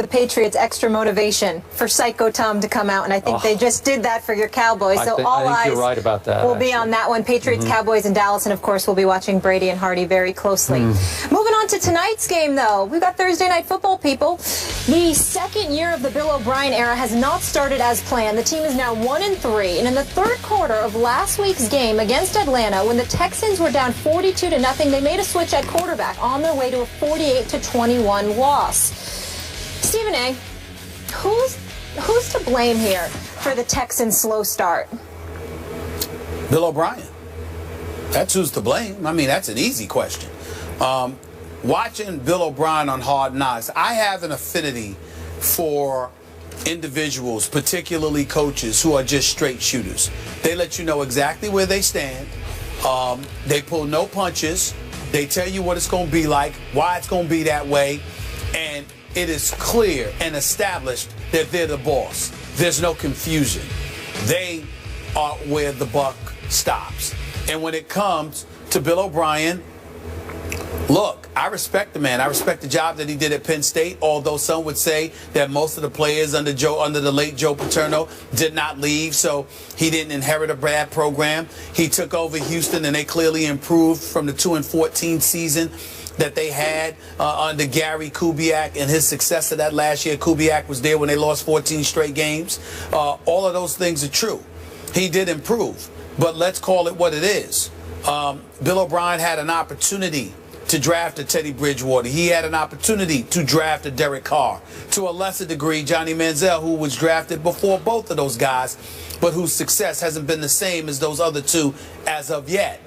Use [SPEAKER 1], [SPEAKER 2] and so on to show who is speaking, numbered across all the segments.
[SPEAKER 1] the Patriots extra motivation for Psycho Tom to come out, and I think they just did that for your Cowboys. So all eyes
[SPEAKER 2] you're right about that,
[SPEAKER 1] will be on that one. Patriots, Cowboys, and Dallas, and of course we'll be watching Brady and Hardy very closely. Moving on to tonight's game, though, we've got Thursday Night Football, people. The second year of the Bill O'Brien era has not started as planned. The team is now 1-3, and in the third quarter of last week's game against Atlanta, when the Texans were down 42-0, they made a switch at quarterback on their way to a 48-21 loss. Stephen A., who's to blame here for the Texans' slow start?
[SPEAKER 3] Bill O'Brien. That's who's to blame. I mean, that's an easy question. Watching Bill O'Brien on Hard Knocks, I have an affinity for individuals, particularly coaches, who are just straight shooters. They let you know exactly where they stand. They pull no punches. They tell you what it's going to be like, why it's going to be that way, and it is clear and established that they're the boss. There's no confusion. They are where the buck stops. And when it comes to Bill O'Brien, look, I respect the man. I respect the job that he did at Penn State, although some would say that most of the players under the late Joe Paterno did not leave, so he didn't inherit a bad program. He took over Houston, and they clearly improved from the 2-14 season that they had under Gary Kubiak and his successor that last year. Kubiak was there when they lost 14 straight games. All of those things are true. He did improve, but let's call it what it is. Bill O'Brien had an opportunity to draft a Teddy Bridgewater. He had an opportunity to draft a Derek Carr. To a lesser degree, Johnny Manziel, who was drafted before both of those guys, but whose success hasn't been the same as those other two as of yet.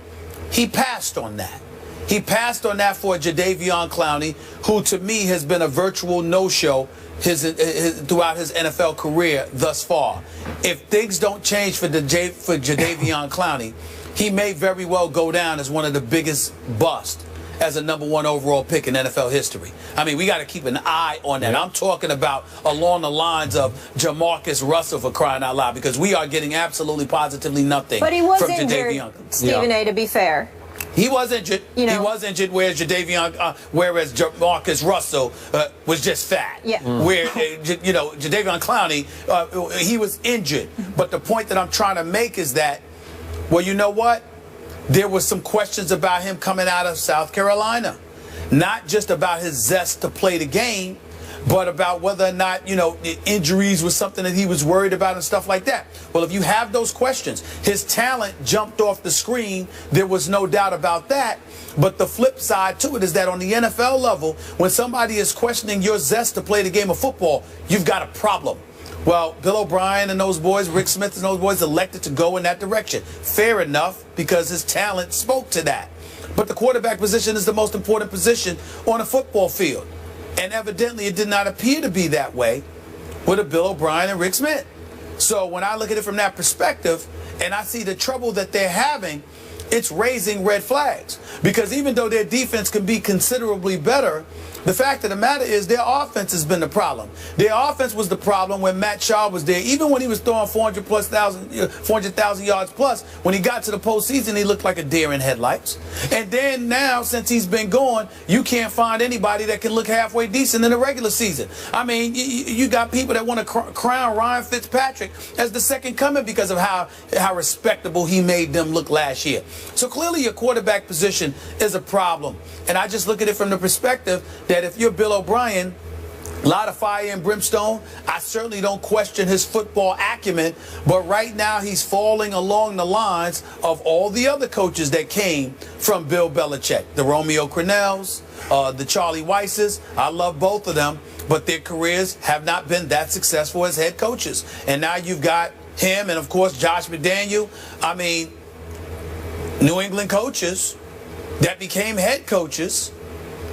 [SPEAKER 3] He passed on that. He passed on that for Jadeveon Clowney, who to me has been a virtual no-show throughout his NFL career thus far. If things don't change for Jadeveon Clowney, he may very well go down as one of the biggest busts as a #1 overall pick in NFL history. I mean, we got to keep an eye on that. I'm talking about along the lines of Jamarcus Russell, for crying out loud, because we are getting absolutely positively nothing
[SPEAKER 1] but he was
[SPEAKER 3] from
[SPEAKER 1] injured,
[SPEAKER 3] Jadeveon.
[SPEAKER 1] Stephen A., to be fair.
[SPEAKER 3] He was injured. He was injured, whereas Jamarcus Russell was just fat.
[SPEAKER 1] Yeah.
[SPEAKER 3] Where Jadeveon Clowney, he was injured. But the point that I'm trying to make is that, well, you know what? There was some questions about him coming out of South Carolina, not just about his zest to play the game, but about whether or not, injuries was something that he was worried about and stuff like that. Well, if you have those questions, his talent jumped off the screen. There was no doubt about that. But the flip side to it is that on the NFL level, when somebody is questioning your zest to play the game of football, you've got a problem. Well, Bill O'Brien and those boys, Rick Smith and those boys, elected to go in that direction. Fair enough, because his talent spoke to that. But the quarterback position is the most important position on a football field. And evidently it did not appear to be that way with a Bill O'Brien and Rick Smith. So when I look at it from that perspective and I see the trouble that they're having, it's raising red flags. Because even though their defense can be considerably better, the fact of the matter is their offense has been the problem. Their offense was the problem when Matt Schaub was there. Even when he was throwing 400,000 yards plus, when he got to the postseason, he looked like a deer in headlights. And then now, since he's been gone, you can't find anybody that can look halfway decent in the regular season. I mean, you got people that want to crown Ryan Fitzpatrick as the second coming because of how respectable he made them look last year. So clearly your quarterback position is a problem. And I just look at it from the perspective that if you're Bill O'Brien, a lot of fire and brimstone. I certainly don't question his football acumen, but right now he's falling along the lines of all the other coaches that came from Bill Belichick. The Romeo Crennels, the Charlie Weisses. I love both of them, but their careers have not been that successful as head coaches. And now you've got him and, of course, Josh McDaniel. I mean, New England coaches that became head coaches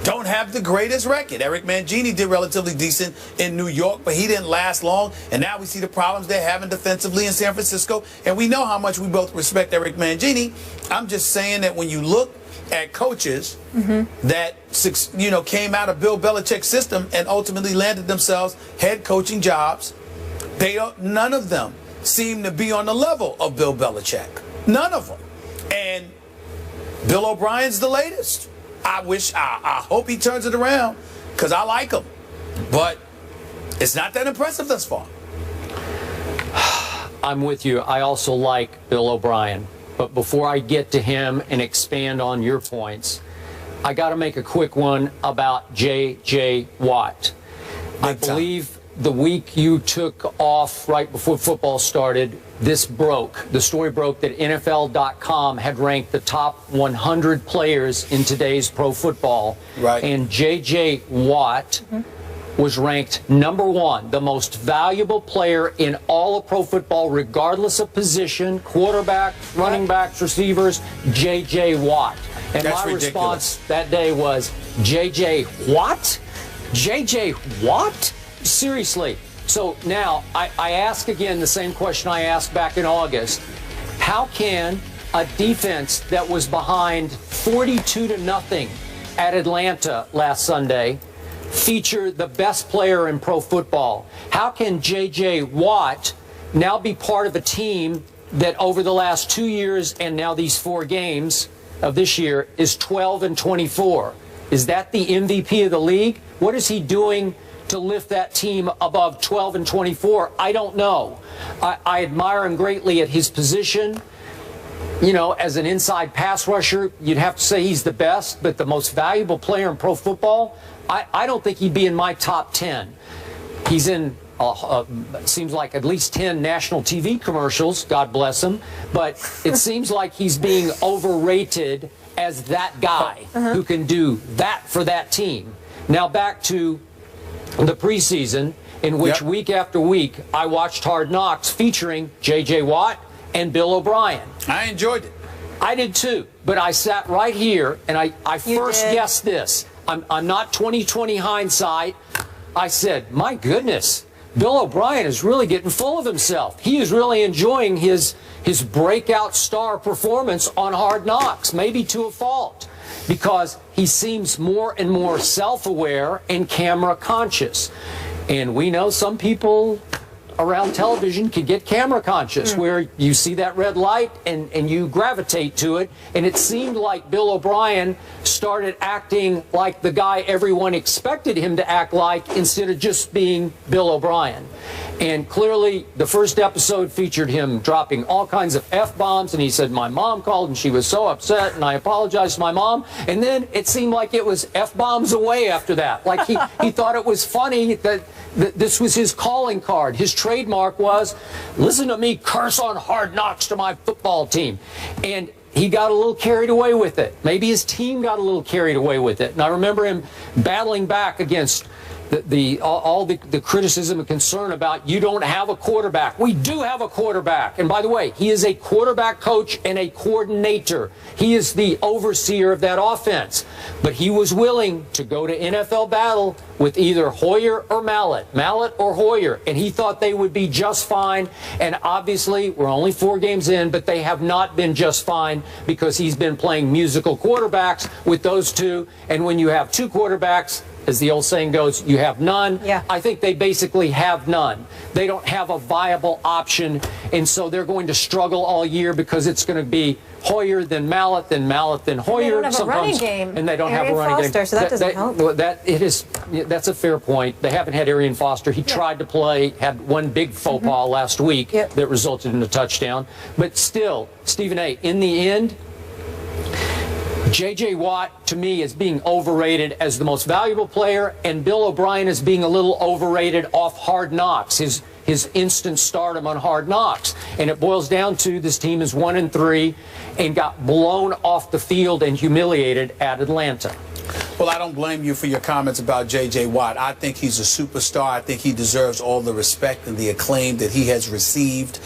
[SPEAKER 3] don't have the greatest record. Eric Mangini did relatively decent in New York, but he didn't last long. And now we see the problems they're having defensively in San Francisco. And we know how much we both respect Eric Mangini. I'm just saying that when you look at coaches that came out of Bill Belichick's system and ultimately landed themselves head coaching jobs, none of them seem to be on the level of Bill Belichick. None of them. And Bill O'Brien's the latest. I hope he turns it around because I like him. But It's not that impressive thus far.
[SPEAKER 2] I'm with you. I also like Bill O'Brien. But before I get to him and expand on your points, I got to make a quick one about J.J. Watt. I believe the week you took off right before football started, the story broke that NFL.com had ranked the top 100 players in today's pro football.
[SPEAKER 3] Right.
[SPEAKER 2] And J.J. Watt was ranked number 1, the most valuable player in all of pro football, regardless of position, quarterback, running backs, receivers, J.J. Watt. And
[SPEAKER 3] That's
[SPEAKER 2] my
[SPEAKER 3] ridiculous.
[SPEAKER 2] response that day was, J.J. Watt? J.J. Watt? Seriously. So now I ask again the same question I asked back in August. How can a defense that was behind 42-0 at Atlanta last Sunday feature the best player in pro football? How can J.J. Watt now be part of a team that over the last 2 years and now these 4 games of this year is 12-24? Is that the MVP of the league? What is he doing to lift that team above 12-24? I don't know. I admire him greatly at his position. You know, as an inside pass rusher, you'd have to say he's the best, but the most valuable player in pro football, I don't think he'd be in my top 10. He's in, seems like at least 10 national TV commercials, God bless him, but it seems like he's being overrated as that guy who can do that for that team. Now back to the preseason, in which week after week I watched Hard Knocks featuring J.J. Watt and Bill O'Brien.
[SPEAKER 3] I enjoyed it.
[SPEAKER 2] I did too, but I sat right here and I first guessed this. I'm not 20/20 hindsight. I said, my goodness, Bill O'Brien is really getting full of himself. He is really enjoying his breakout star performance on Hard Knocks, maybe to a fault, because he seems more and more self-aware and camera conscious. And we know some people around television can get camera conscious, where you see that red light and you gravitate to it. And it seemed like Bill O'Brien started acting like the guy everyone expected him to act like instead of just being Bill O'Brien. And clearly the first episode featured him dropping all kinds of F-bombs, and he said, my mom called and she was so upset and I apologized to my mom. And then it seemed like it was F-bombs away after that. Like he thought it was funny that this was his calling card. His trademark was, listen to me curse on Hard Knocks to my football team. And he got a little carried away with it. Maybe his team got a little carried away with it. And I remember him battling back against all the criticism and concern about you don't have a quarterback. We do have a quarterback. And by the way, he is a quarterback coach and a coordinator. He is the overseer of that offense. But he was willing to go to NFL battle with either Hoyer or Mallett or Hoyer, and he thought they would be just fine. And obviously, we're only 4 games in, but they have not been just fine because he's been playing musical quarterbacks with those two. And when you have 2 quarterbacks, as the old saying goes, you have none.
[SPEAKER 1] Yeah.
[SPEAKER 2] I think they basically have none. They don't have a viable option, and so they're going to struggle all year because it's going to be Hoyer, then Mallett, then Mallett, then Hoyer.
[SPEAKER 1] They don't have a running game.
[SPEAKER 2] And they don't have a
[SPEAKER 1] Arian
[SPEAKER 2] running
[SPEAKER 1] Foster,
[SPEAKER 2] game.
[SPEAKER 1] so that doesn't help.
[SPEAKER 2] That's a fair point. They haven't had Arian Foster. He tried to play, had one big faux pas last week that resulted in a touchdown. But still, Stephen A., in the end, J.J. Watt, to me, is being overrated as the most valuable player, and Bill O'Brien is being a little overrated off Hard Knocks, his instant stardom on Hard Knocks. And it boils down to this team is 1-3 and got blown off the field and humiliated at Atlanta.
[SPEAKER 3] Well, I don't blame you for your comments about J.J. Watt. I think he's a superstar. I think he deserves all the respect and the acclaim that he has received.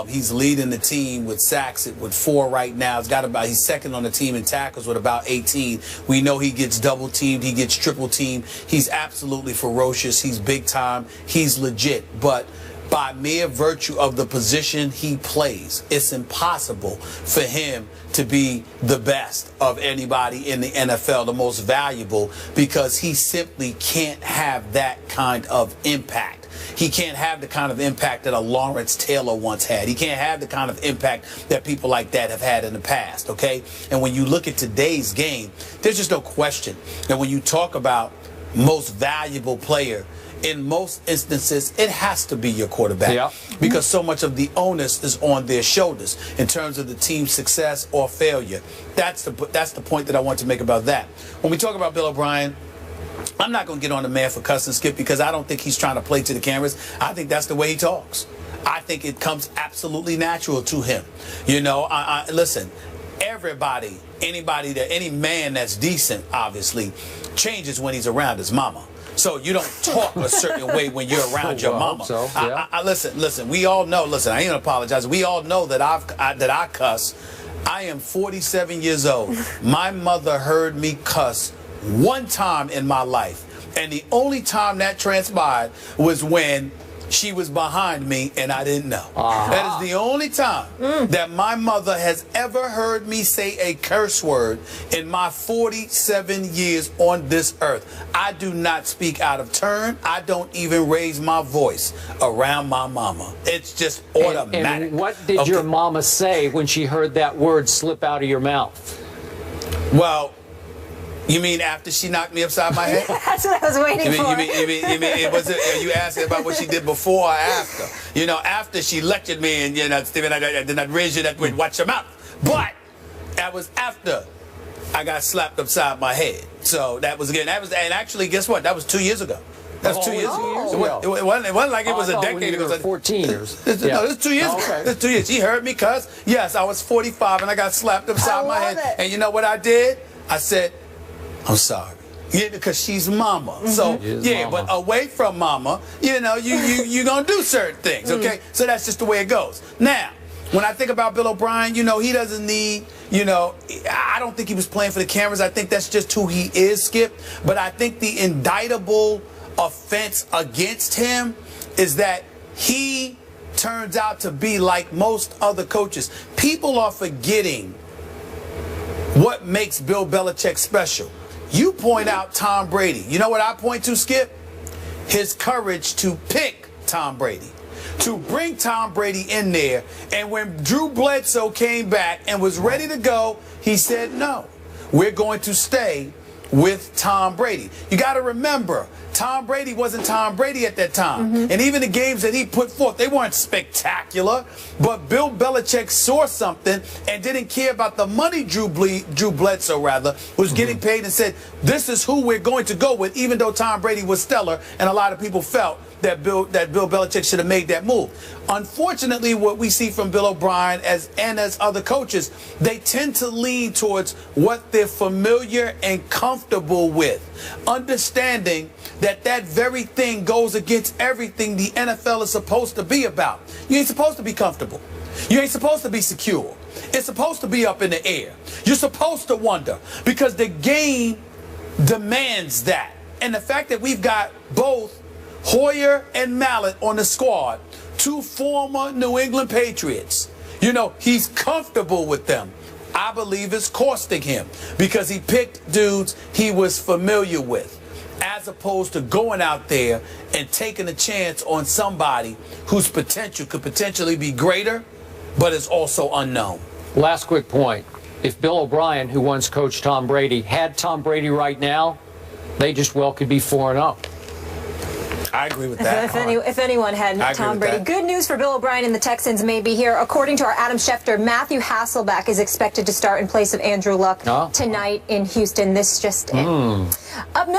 [SPEAKER 3] He's leading the team with sacks with 4 right now. He's second on the team in tackles with about 18. We know he gets double teamed. He gets triple teamed. He's absolutely ferocious. He's big time. He's legit. But by mere virtue of the position he plays, it's impossible for him to be the best of anybody in the NFL, the most valuable, because he simply can't have that kind of impact. He can't have the kind of impact that a Lawrence Taylor once had. He can't have the kind of impact that people like that have had in the past, okay? And when you look at today's game, there's just no question that when you talk about most valuable player in most instances, it has to be your quarterback.
[SPEAKER 2] Yeah.
[SPEAKER 3] Because so much of the onus is on their shoulders in terms of the team's success or failure. That's the point that I want to make about that. When we talk about Bill O'Brien, I'm not going to get on the man for cussing, Skip, because I don't think he's trying to play to the cameras. I think that's the way he talks. I think it comes absolutely natural to him. You know, listen, everybody, any man that's decent, obviously, changes when he's around his mama. So you don't talk a certain way when you're around your mama.
[SPEAKER 2] So, yeah.
[SPEAKER 3] Listen, we all know, listen, I ain't gonna apologize. We all know that I cuss. I am 47 years old. My mother heard me cuss one time in my life. And the only time that transpired was when she was behind me and I didn't know. That is the only time that my mother has ever heard me say a curse word in my 47 years on this earth. I do not speak out of turn. I don't even raise my voice around my mama. It's just automatic.
[SPEAKER 2] And what did your mama say when she heard that word slip out of your mouth?
[SPEAKER 3] Well, you mean after she knocked me upside my head?
[SPEAKER 1] That's what I was waiting for.
[SPEAKER 3] You mean are you asking about what she did before or after? You know, after she lectured me and, you know, Stephen, I did not raise you that way, watch your mouth. But that was after I got slapped upside my head. So that was, again, and actually, guess what? That was 2 years ago. That's 2 years ago. It wasn't like it was a decade ago.
[SPEAKER 2] 14 years.
[SPEAKER 3] No, this is 2 years ago. This is 2 years. She heard me cuss. Yes, I was 45 and I got slapped upside my head. And you know what I did? I said, I'm sorry. Yeah, because she's mama. So, yeah, mama. But away from mama, you know, you're going to do certain things, okay? So that's just the way it goes. Now, when I think about Bill O'Brien, you know, he doesn't need, you know, I don't think he was playing for the cameras. I think that's just who he is, Skip. But I think the indictable offense against him is that he turns out to be like most other coaches. People are forgetting what makes Bill Belichick special. You point out Tom Brady. You know what I point to, Skip? His courage to pick Tom Brady, to bring Tom Brady in there. And when Drew Bledsoe came back and was ready to go, he said, no, we're going to stay with Tom Brady. You got to remember, Tom Brady wasn't Tom Brady at that time. And even the games that he put forth, they weren't spectacular. But Bill Belichick saw something and didn't care about the money Drew Bledsoe, was getting paid, and said, this is who we're going to go with, even though Tom Brady was stellar. And a lot of people felt that Bill Belichick should have made that move. Unfortunately, what we see from Bill O'Brien and as other coaches, they tend to lean towards what they're familiar and comfortable with, understanding that that very thing goes against everything the NFL is supposed to be about. You ain't supposed to be comfortable. You ain't supposed to be secure. It's supposed to be up in the air. You're supposed to wonder, because the game demands that. And the fact that we've got both Hoyer and Mallett on the squad, two former New England Patriots, you know, he's comfortable with them. I believe it's costing him, because he picked dudes he was familiar with, as opposed to going out there and taking a chance on somebody whose potential could potentially be greater, but is also unknown.
[SPEAKER 2] Last quick point. If Bill O'Brien, who once coached Tom Brady, had Tom Brady right now, they just well could be 4-0.
[SPEAKER 3] I agree with that.
[SPEAKER 1] If anyone had Tom Brady. Good news for Bill O'Brien and the Texans may be here. According to our Adam Schefter, Matthew Hasselbeck is expected to start in place of Andrew Luck tonight in Houston. This just in. Up next.